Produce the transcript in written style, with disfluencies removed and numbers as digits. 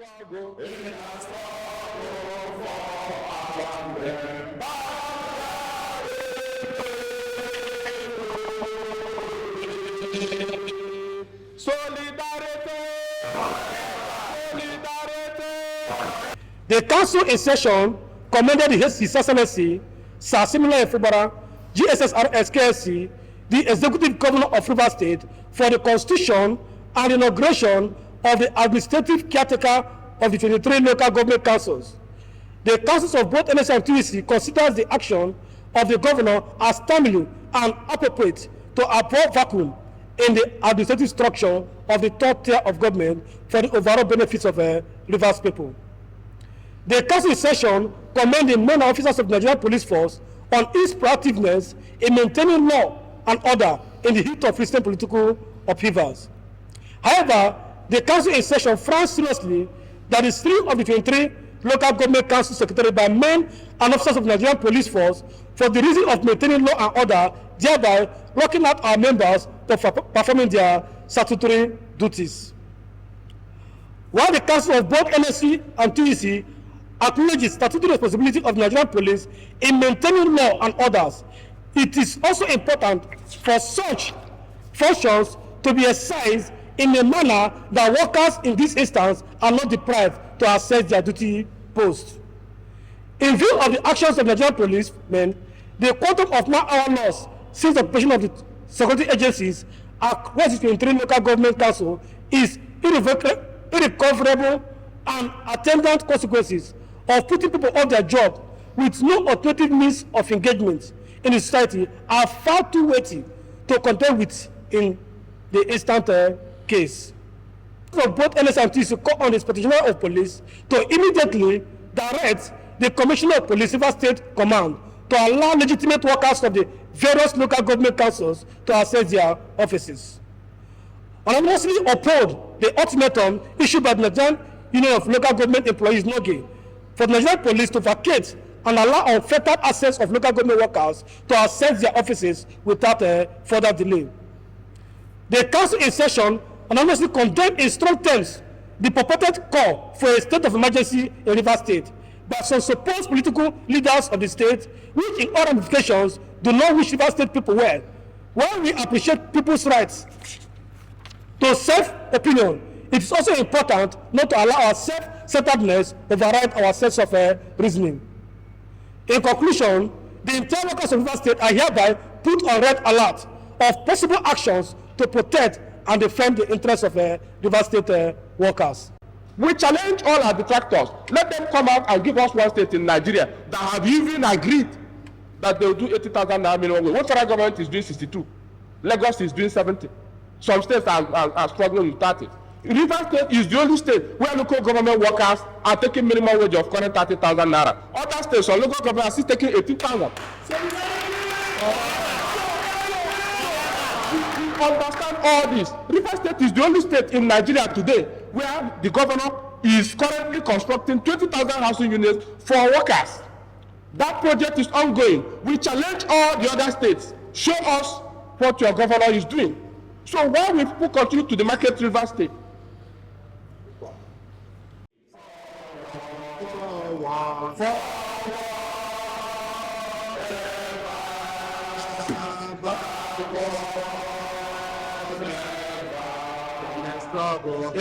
struggle, in a struggle for our freedom. Solidarity! Solidarity! The council in session commended His Excellency Sir Simila Efubara, GSSRS KSC, the Executive Governor of Rivers State, for the constitution and inauguration of the administrative caretaker of the 23 local government councils. The councils of both NS and TUC considers the action of the governor as timely and appropriate to avoid vacuum in the administrative structure of the third tier of government for the overall benefits of Rivers people. The council session commended men and officers of the Nigerian Police Force on its proactiveness in maintaining law and order in the heat of recent political upheavals. However, the council in session frowned seriously that the 3 of the 23 local government councils secretaried by men and officers of the Nigerian Police Force for the reason of maintaining law and order, thereby locking out our members for performing their statutory duties. While the council of both NSC and TUC acknowledges statutory responsibility of the Nigerian Police in maintaining law and orders, it is also important for such functions to be exercised in a manner that workers in this instance are not deprived to access their duty posts. In view of the actions of Nigerian policemen, the quantum of man-hour loss since the operation of the security agencies across the 23 local government council is irrecoverable, and attendant consequences of putting people on their job with no alternative means of engagement in the society are far too weighty to contend with in the instant case. So both NS and TC call on the Inspector General of Police to immediately direct the Commissioner of Police Rivers State Command to allow legitimate workers of the various local government councils to access their offices. And I mostly uphold the ultimatum issued by the Nigerian Union of Local Government Employees (NULGE) for the Nigerian Police to vacate and allow unfettered access of local government workers to access their offices without further delay. The council in session anonymously condemned in strong terms the purported call for a state of emergency in Rivers State by some supposed political leaders of the state, which in all ramifications do not wish Rivers State people well. While we appreciate people's rights to self-opinion, it is also important not to allow our self-centeredness override our sense of reasoning. In conclusion, the entire workers of Rivers State are hereby put on red alert of possible actions to protect and defend the interests of Rivers State workers. We challenge all our detractors. Let them come out and give us one state in Nigeria that have even agreed that they will do 80,000 naira minimum wage. What federal government is doing 62. Lagos is doing 70. Some states are struggling with 30. Rivers State is the only state where local government workers are taking minimum wage of current 30,000 naira. Other states or local government are still taking 18,000. Understand all this. Rivers State is the only state in Nigeria today where the governor is currently constructing 20,000 housing units for workers. That project is ongoing. We challenge all the other states. Show us what your governor is doing. So why will people continue to demarcate Rivers State? Struggle.